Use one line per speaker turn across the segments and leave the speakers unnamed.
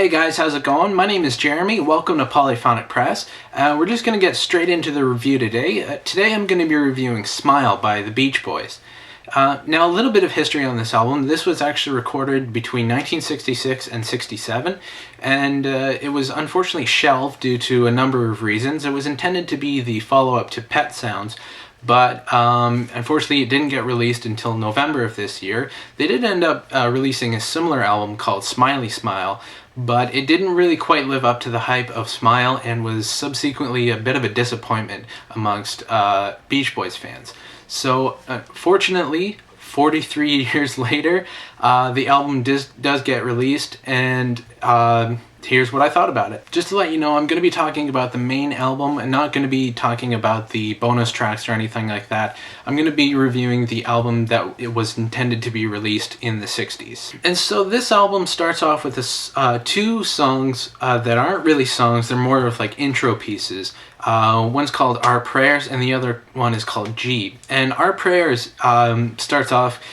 Hey guys, how's it going? My name is Jeremy. Welcome to Polyphonic Press. We're just going to get straight into the review today. Today I'm going to be reviewing SMiLE by the Beach Boys. Now, a little bit of history on this album. This was actually recorded between 1966 and 67, and it was unfortunately shelved due to a number of reasons. It was intended to be the follow-up to Pet Sounds, but unfortunately it didn't get released until November of this year. They did end up releasing a similar album called SMiLE, but it didn't really quite live up to the hype of SMiLE and was subsequently a bit of a disappointment amongst Beach Boys fans. So fortunately, 43 years later, the album does get released, and here's what I thought about it. Just to let you know, I'm going to be talking about the main album and not going to be talking about the bonus tracks or anything like that. I'm going to be reviewing the album that it was intended to be released in the 60s. And so this album starts off with this, two songs that aren't really songs, they're more of like intro pieces. One's called Our Prayers and the other one is called G. And Our Prayers starts off,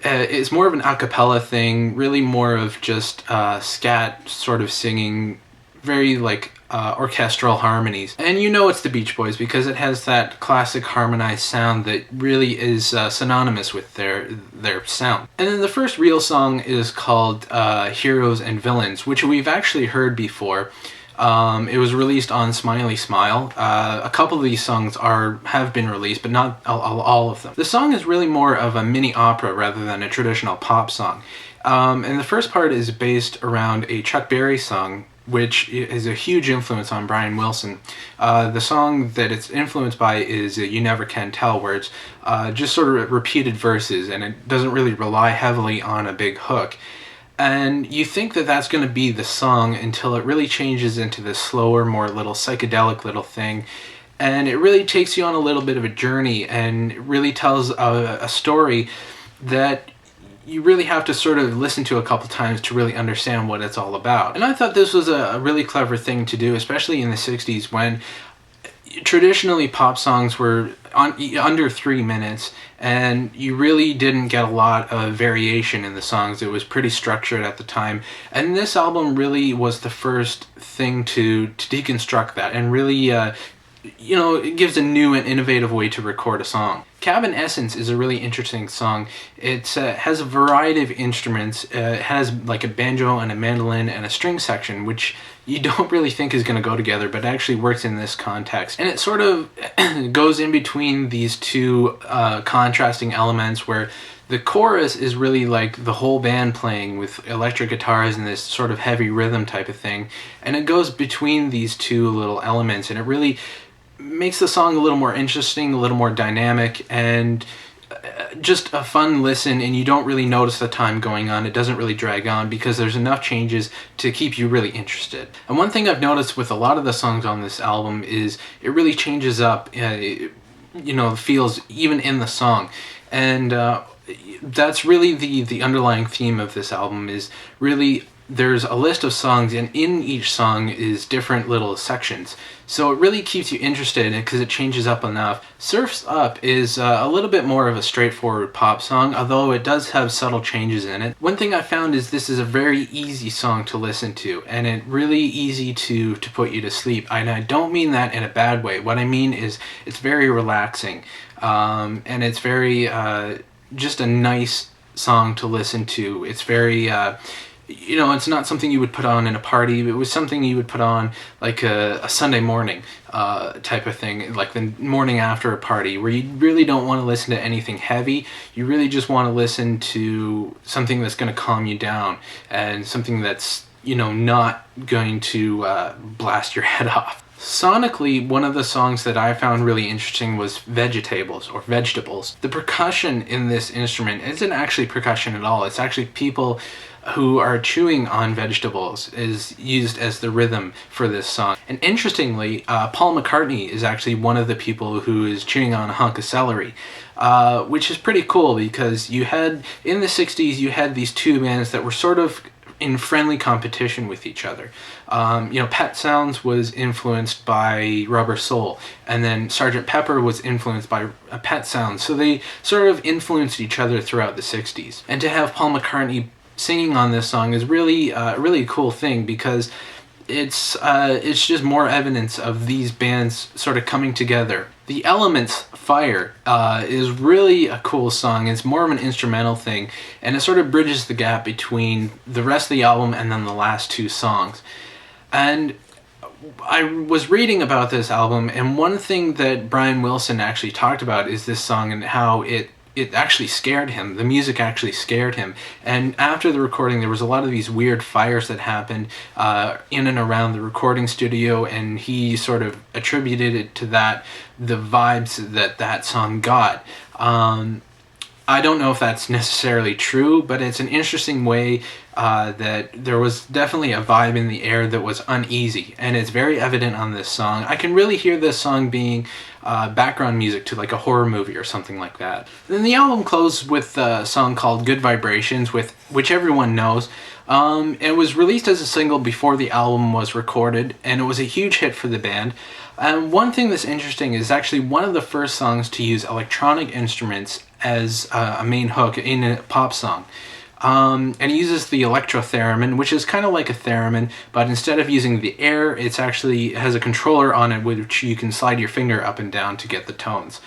it's more of an a cappella thing, really more of just scat sort of singing, very like orchestral harmonies. And you know it's the Beach Boys because it has that classic harmonized sound that really is synonymous with their sound. And then the first real song is called Heroes and Villains, which we've actually heard before. It was released on SMiLE. A couple of these songs have been released, but not all of them. The song is really more of a mini opera rather than a traditional pop song. And the first part is based around a Chuck Berry song, which is a huge influence on Brian Wilson. The song that it's influenced by is You Never Can Tell, where it's just sort of repeated verses, and it doesn't really rely heavily on a big hook. And you think that that's going to be the song until it really changes into this slower, more little psychedelic little thing. And it really takes you on a little bit of a journey, and it really tells a story that you really have to sort of listen to a couple times to really understand what it's all about. And I thought this was a really clever thing to do, especially in the 60s when traditionally pop songs were under 3 minutes, and you really didn't get a lot of variation in the songs. It was pretty structured at the time, and this album really was the first thing to deconstruct that and really it gives a new and innovative way to record a song. Cabin Essence is a really interesting song. It has a variety of instruments. It has like a banjo and a mandolin and a string section, which you don't really think is going to go together, but actually works in this context. And it sort of goes in between these two contrasting elements where the chorus is really like the whole band playing with electric guitars and this sort of heavy rhythm type of thing. And it goes between these two little elements, and it really makes the song a little more interesting, a little more dynamic, and just a fun listen, and you don't really notice the time going on. It doesn't really drag on because there's enough changes to keep you really interested. And one thing I've noticed with a lot of the songs on this album is it really changes up, feels even in the song. And that's really the underlying theme of this album is really there's a list of songs, and in each song is different little sections. So it really keeps you interested in it because it changes up enough. Surf's Up is a little bit more of a straightforward pop song, although it does have subtle changes in it. One thing I found is this is a very easy song to listen to, and it really easy to put you to sleep. And I don't mean that in a bad way. What I mean is it's very relaxing, and it's very just a nice song to listen to. It's very it's not something you would put on in a party. It was something you would put on like a Sunday morning type of thing, like the morning after a party, where you really don't want to listen to anything heavy. You really just want to listen to something that's going to calm you down and something that's, not going to blast your head off. Sonically, one of the songs that I found really interesting was Vega-Tables, or Vegetables. The percussion in this instrument isn't actually percussion at all. It's actually people who are chewing on vegetables is used as the rhythm for this song. And interestingly, Paul McCartney is actually one of the people who is chewing on a hunk of celery, which is pretty cool because in the 60s, you had these two bands that were sort of in friendly competition with each other. Pet Sounds was influenced by Rubber Soul, and then Sgt. Pepper was influenced by Pet Sounds. So they sort of influenced each other throughout the 60s. And to have Paul McCartney singing on this song is really really a cool thing, because it's just more evidence of these bands sort of coming together. The Elements Fire is really a cool song. It's more of an instrumental thing, and it sort of bridges the gap between the rest of the album and then the last two songs. And I was reading about this album, and one thing that Brian Wilson actually talked about is this song and how it actually scared him. The music actually scared him. And after the recording, there was a lot of these weird fires that happened in and around the recording studio, and he sort of attributed it to that, the vibes that song got. I don't know if that's necessarily true, but it's an interesting way that there was definitely a vibe in the air that was uneasy, and it's very evident on this song. I can really hear this song being background music to like a horror movie or something like that. Then the album closed with a song called Good Vibrations, which everyone knows. It was released as a single before the album was recorded, and it was a huge hit for the band. And one thing that's interesting is actually one of the first songs to use electronic instruments as a main hook in a pop song. And it uses the electro-theremin, which is kind of like a theremin, but instead of using the air, it has a controller on it which you can slide your finger up and down to get the tones.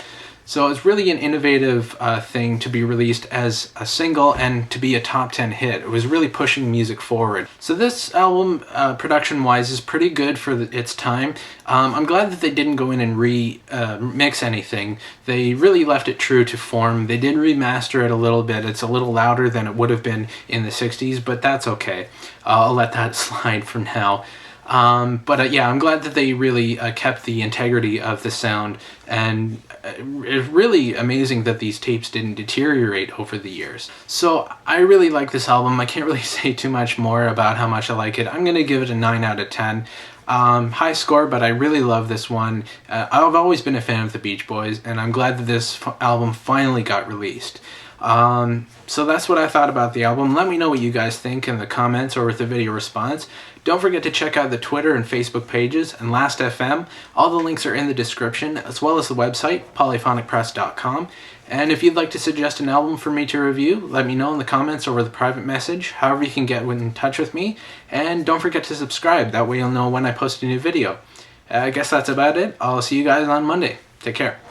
So it's really an innovative thing to be released as a single and to be a top 10 hit. It was really pushing music forward. So this album, production-wise, is pretty good for its time. I'm glad that they didn't go in and mix anything. They really left it true to form. They did remaster it a little bit. It's a little louder than it would have been in the 60s, but that's okay. I'll let that slide for now. Yeah, I'm glad that they really kept the integrity of the sound, and it's really amazing that these tapes didn't deteriorate over the years. So I really like this album. I can't really say too much more about how much I like it. I'm going to give it a 9 out of 10. High score, but I really love this one. I've always been a fan of the Beach Boys, and I'm glad that this album finally got released. So that's what I thought about the album. Let me know what you guys think in the comments or with the video response. Don't forget to check out the Twitter and Facebook pages and Last.fm. All the links are in the description, as well as the website, polyphonicpress.com. And if you'd like to suggest an album for me to review, let me know in the comments or with a private message, however you can get in touch with me. And don't forget to subscribe, that way you'll know when I post a new video. I guess that's about it. I'll see you guys on Monday. Take care.